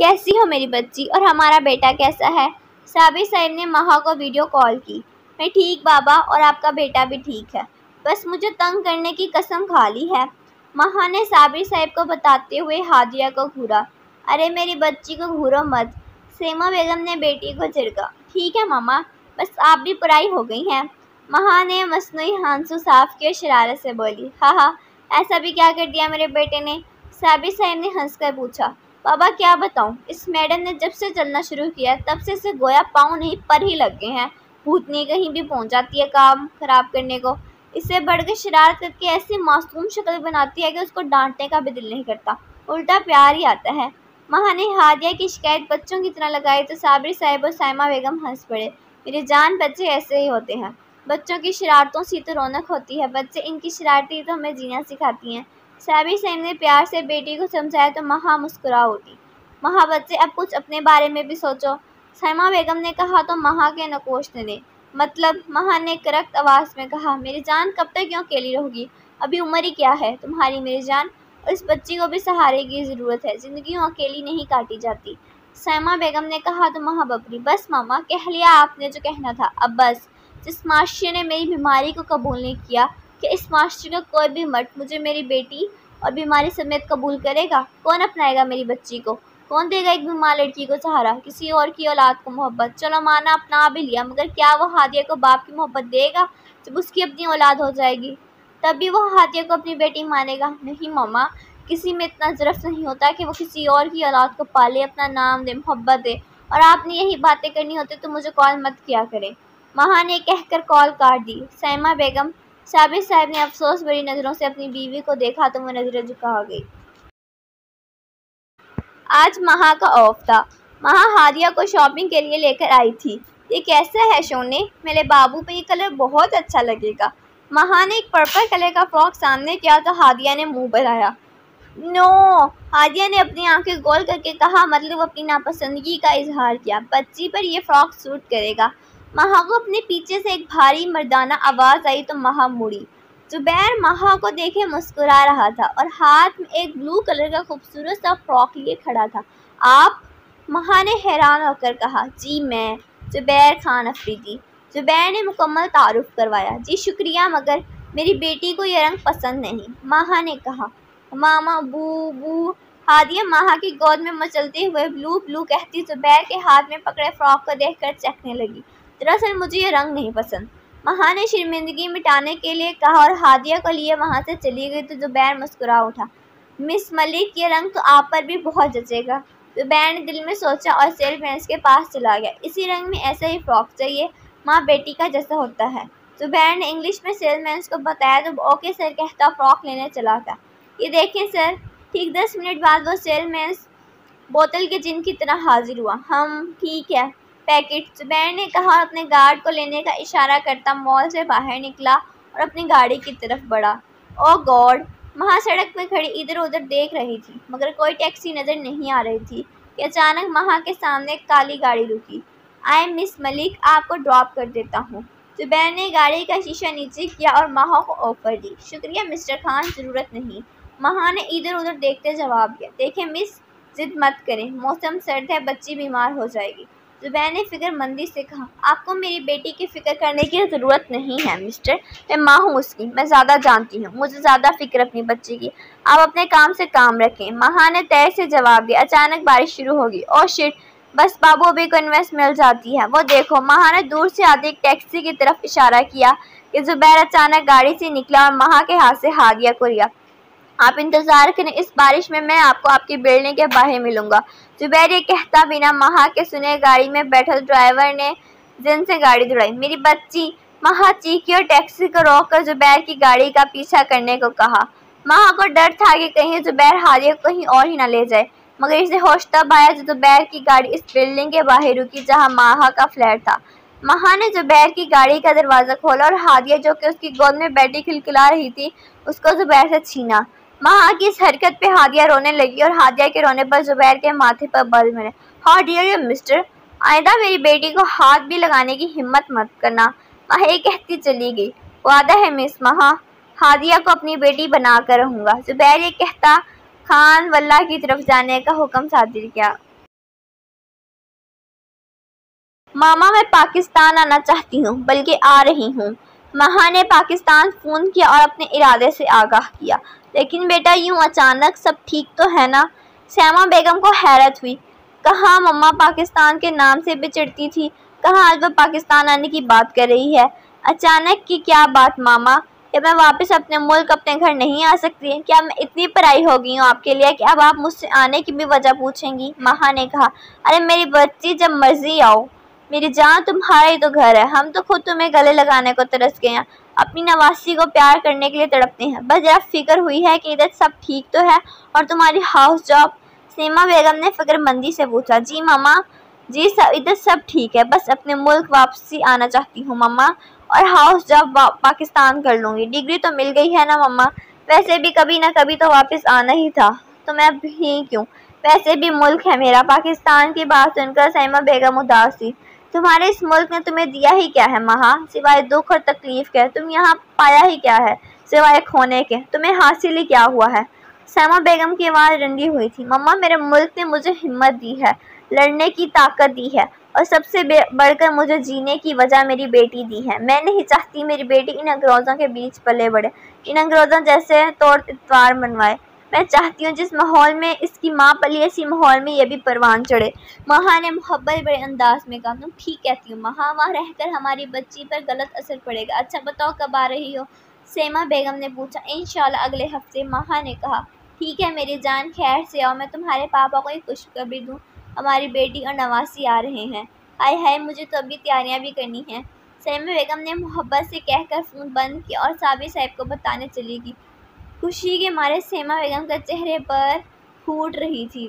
کیسی ہو میری بچی، اور ہمارا بیٹا کیسا ہے؟ صابر صاحب نے مہا کو ویڈیو کال کی۔ میں ٹھیک بابا، اور آپ کا بیٹا بھی ٹھیک ہے، بس مجھے تنگ کرنے کی قسم کھا لی ہے۔ مہا نے صابر صاحب کو بتاتے ہوئے ہادیہ کو گھورا۔ ارے میری بچی کو گھورو مت، سیما بیگم نے بیٹی کو جھڑکا۔ ٹھیک ہے ماما، بس آپ بھی پرائی ہو گئی ہیں۔ مہا نے مصنوعی ہانسو صاف کیے، شرارت سے بولی۔ ہاں، ایسا بھی کیا کر دیا میرے بیٹے نے؟ صابر صاحب نے ہنس کر پوچھا۔ بابا کیا بتاؤں، اس میڈم نے جب سے چلنا شروع کیا تب سے اسے گویا پاؤں نہیں پر ہی لگ گئے ہیں۔ بھوتنی کہیں بھی پہنچ جاتی ہے کام خراب کرنے کو، اس سے بڑھ کے شرارت کر کے ایسی معصوم شکل بناتی ہے کہ اس کو ڈانٹنے کا بھی دل نہیں کرتا، الٹا پیار ہی آتا ہے۔ مہا نے ہادیہ کی شکایت بچوں کی طرح لگائی تو صابر صاحب اور سائمہ بیگم ہنس پڑے۔ میری جان، بچے ایسے ہی ہوتے ہیں، بچوں کی شرارتوں سے تو رونق ہوتی ہے، بچے ان کی شرارتیں تو ہمیں جینا سکھاتی ہیں۔ صابر صاحب نے پیار سے بیٹی کو سمجھایا تو مہا مسکرا اٹھی۔ مہا بچے اب کچھ اپنے بارے میں بھی سوچو، سائمہ بیگم نے کہا تو مہا کے نقوش نے مطلب، مہا نے کرخت آواز میں کہا۔ میری جان، کب تک یوں اکیلی رہو گی؟ ابھی عمر ہی کیا ہے تمہاری میری جان، اور اس بچی کو بھی سہارے کی ضرورت ہے، زندگی یوں اکیلی نہیں کاٹی جاتی۔ سائمہ بیگم نے کہا تو مہا ببری۔ بس ماما، کہہ لیا آپ نے جو کہنا تھا، اب بس۔ جس معاشرے نے میری بیماری کو قبول نہیں کیا، کہ اس معاشرے کا کوئی بھی مرد مجھے میری بیٹی اور بیماری سمیت قبول کرے گا؟ کون اپنائے گا میری بچی کو؟ کون دے گا ایک بیمار لڑکی کو سہارا، کسی اور کی اولاد کو محبت؟ چلو مانا اپنا بھی لیا، مگر کیا وہ ہادیہ کو باپ کی محبت دے گا جب اس کی اپنی اولاد ہو جائے گی؟ تب بھی وہ ہادیہ کو اپنی بیٹی مانے گا؟ نہیں ماما، کسی میں اتنا ظرف نہیں ہوتا کہ وہ کسی اور کی اولاد کو پالے، اپنا نام دے، محبت دے۔ اور آپ نے یہی باتیں کرنی ہوتی تو مجھے کال مت کیا کریں۔ مہا نے کہہ کر کال کاٹ دی۔ سائمہ بیگم، صابر صاحب نے افسوس بھری نظروں سے اپنی بیوی کو دیکھا تو وہ نظریں جھکا گئی۔ آج مہا کا آف تھا۔ مہا ہادیہ کو شاپنگ کے لیے لے کر آئی تھی۔ یہ کیسا ہے شونے؟ میرے بابو پہ یہ کلر بہت اچھا لگے گا۔ مہا نے ایک پرپل کلر کا فراک سامنے کیا تو ہادیہ نے منہ بنایا۔ نو! ہادیہ نے اپنی آنکھیں گول کر کے کہا، مطلب اپنی ناپسندگی کا اظہار کیا۔ بچی پر یہ فراک سوٹ کرے گا۔ مہا کو اپنے پیچھے سے ایک بھاری مردانہ آواز آئی تو مہا مڑی۔ زبیر مہا کو دیکھے مسکرا رہا تھا اور ہاتھ میں ایک بلو کلر کا خوبصورت سا فراک لیے کھڑا تھا۔ آپ؟ مہا نے حیران ہو کر کہا۔ جی میں، زبیر خان افریدی۔ زبیر نے مکمل تعارف کروایا۔ جی شکریہ، مگر میری بیٹی کو یہ رنگ پسند نہیں، مہا نے کہا۔ ماما بو بو! ہادیہ مہا کی گود میں مچلتے ہوئے بلو بلو کہتی زبیر کے ہاتھ میں پکڑے فراک کو دیکھ کر چکھنے لگی۔ دراصل مجھے یہ رنگ نہیں پسند، مہا نے شرمندگی مٹانے کے لیے کہا اور ہادیہ کو لیے وہاں سے چلی گئی تو زبیر مسکرا اٹھا۔ مس ملک، یہ رنگ تو آپ پر بھی بہت جچے گا، زبیر نے دل میں سوچا اور سیل مین کے پاس چلا گیا۔ اسی رنگ میں ایسا ہی فراک چاہیے، ماں بیٹی کا جیسا ہوتا ہے۔ زبیر نے انگلش میں سیل مین کو بتایا تو اوکے سر کہتا فراک لینے چلا گیا۔ یہ دیکھیں سر۔ ٹھیک 10 منٹ بعد وہ سیل مین بوتل کے جن کی طرح حاضر ہوا۔ ٹھیک ہے، پیکٹ، زبیر نے کہا اور اپنے گارڈ کو لینے کا اشارہ کرتا مال سے باہر نکلا اور اپنی گاڑی کی طرف بڑھا۔ او گاڈ! مہا سڑک پہ کھڑی ادھر ادھر دیکھ رہی تھی، مگر کوئی ٹیکسی نظر نہیں آ رہی تھی کہ اچانک مہا کے سامنے ایک کالی گاڑی رکی۔ آئے مس ملک، آپ کو ڈراپ کر دیتا ہوں۔ زبیر نے گاڑی کا شیشہ نیچے کیا اور مہا کو آفر دی۔ شکریہ مسٹر خان، ضرورت نہیں، مہا نے ادھر ادھر دیکھتے جواب دیا۔ دیکھیں مس، ضد مت کریں، موسم سرد ہے، بچی بیمار ہو جائے گی۔ زبیر نے فکر مندی سے کہا۔ آپ کو میری بیٹی کی فکر کرنے کی ضرورت نہیں ہے مسٹر، میں ماں ہوں اس کی، میں زیادہ جانتی ہوں، مجھے زیادہ فکر اپنی بچی کی، آپ اپنے کام سے کام رکھیں، مہا نے تیز سے جواب دیا۔ اچانک بارش شروع ہوگی۔ او شٹ! بس بابو ابھی کنوینس مل جاتی ہے، وہ دیکھو، مہا نے دور سے آتی ایک ٹیکسی کی طرف اشارہ کیا کہ زبیر اچانک گاڑی سے نکلا اور مہا کے ہاتھ سے ہادیہ کو لیا۔ آپ انتظار کریں، اس بارش میں آپ کو آپ کی بلڈنگ کے باہر ملوں گا۔ زبیر یہ کہتا بنا مہا کے سنے گاڑی میں بیٹھا ڈرائیور نے زن سے گاڑی دوڑائی۔ میری بچی! مہا چیخی اور ٹیکسی کو روک کر زبیر کی گاڑی کا پیچھا کرنے کو کہا۔ مہا کو ڈر تھا کہ کہیں زبیر ہادیہ کو کہیں اور ہی نہ لے جائے، مگر اسے ہوش تب آیا جب زبیر کی گاڑی اس بلڈنگ کے باہر رکی جہاں مہا کا فلیٹ تھا۔ مہا نے زبیر کی گاڑی کا دروازہ کھولا اور ہادیہ جو کہ اس کی گود میں بیٹھی کھلکھلا رہی تھی اس کو زبیر سے چھینا۔ مہا کی اس حرکت پہ ہادیہ رونے لگی اور ہادیہ کے رونے پر زبیر کے ماتھے پر بال مرے۔ How dear you mister! آئندہ میری بیٹی کو ہاتھ بھی لگانے کی ہمت مت کرنا، مہا یہ کہتی چلی گئی۔ وعدہ ہے مس مہا، ہادیہ کو اپنی بیٹی بنا کر رہوں گا۔ زبیر یہ کہتا خان واللہ کی طرف جانے کا حکم صادر کیا۔ ماما میں پاکستان آنا چاہتی ہوں، بلکہ آ رہی ہوں۔ مہا نے پاکستان فون کیا اور اپنے ارادے سے آگاہ کیا۔ لیکن بیٹا یوں اچانک، سب ٹھیک تو ہے نا؟ سیما بیگم کو حیرت ہوئی۔ کہاں مما پاکستان کے نام سے بھی چڑھتی تھی، کہاں آج وہ پاکستان آنے کی بات کر رہی ہے؟ اچانک کی کیا بات ماما؟ کیا میں واپس اپنے ملک، اپنے گھر نہیں آ سکتی؟ کیا میں اتنی پرائی ہو گئی ہوں آپ کے لیے کہ اب آپ مجھ سے آنے کی بھی وجہ پوچھیں گی؟ مہا نے کہا، ارے میری بچی، جب مرضی آؤ، میری جان، تمہارا ہی تو گھر ہے، ہم تو خود تمہیں گلے لگانے کو ترس گئے ہیں، اپنی نواسی کو پیار کرنے کے لیے تڑپتے ہیں، بس ذرا فکر ہوئی ہے کہ ادھر سب ٹھیک تو ہے اور تمہاری ہاؤس جاب؟ سیما بیگم نے فکر مندی سے پوچھا۔ جی ماما، جی ادھر سب ٹھیک ہے، بس اپنے ملک واپسی آنا چاہتی ہوں ماما، اور ہاؤس جاب پاکستان کر لوں گی، ڈگری تو مل گئی ہے نا ماما، ویسے بھی کبھی نہ کبھی تو واپس آنا ہی تھا، تو میں اب ہی کیوں، ویسے بھی ملک ہے میرا۔ پاکستان کی بات سن کر سیما بیگم اداس تھی۔ تمہارے اس ملک نے تمہیں دیا ہی کیا ہے مہا، سوائے دکھ اور تکلیف کے؟ تم یہاں پایا ہی کیا ہے سوائے کھونے کے؟ تمہیں حاصل ہی کیا ہوا ہے؟ سیما بیگم کی آواز رنگی ہوئی تھی۔ مما، میرے ملک نے مجھے ہمت دی ہے، لڑنے کی طاقت دی ہے، اور سب سے بڑھ کر مجھے جینے کی وجہ میری بیٹی دی ہے۔ میں نہیں چاہتی میری بیٹی ان انگریزوں کے بیچ پلے بڑھے، ان انگریزوں جیسے توڑ اتوار منوائے۔ میں چاہتی ہوں جس ماحول میں اس کی ماں پلی، اسی ماحول میں یہ بھی پروان چڑھے۔ مہا نے محبت بڑے انداز میں کہا۔ تم ٹھیک کہتی ہو مہا، وہاں رہ کر ہماری بچی پر غلط اثر پڑے گا۔ اچھا بتاؤ، کب آ رہی ہو؟ سیما بیگم نے پوچھا۔ انشاءاللہ اگلے ہفتے، مہا نے کہا۔ ٹھیک ہے میری جان، خیر سے آؤ، میں تمہارے پاپا کو یہ خوشخبری دوں، ہماری بیٹی اور نواسی آ رہے ہیں۔ ہائے ہائے، مجھے تو ابھی تیاریاں بھی کرنی ہیں۔ سیما بیگم نے محبت سے کہہ کر فون بند کیا اور صابر صاحب کو بتانے چلی گئی۔ خوشی کے مارے سیما بیگم کے چہرے پر پھوٹ رہی تھی۔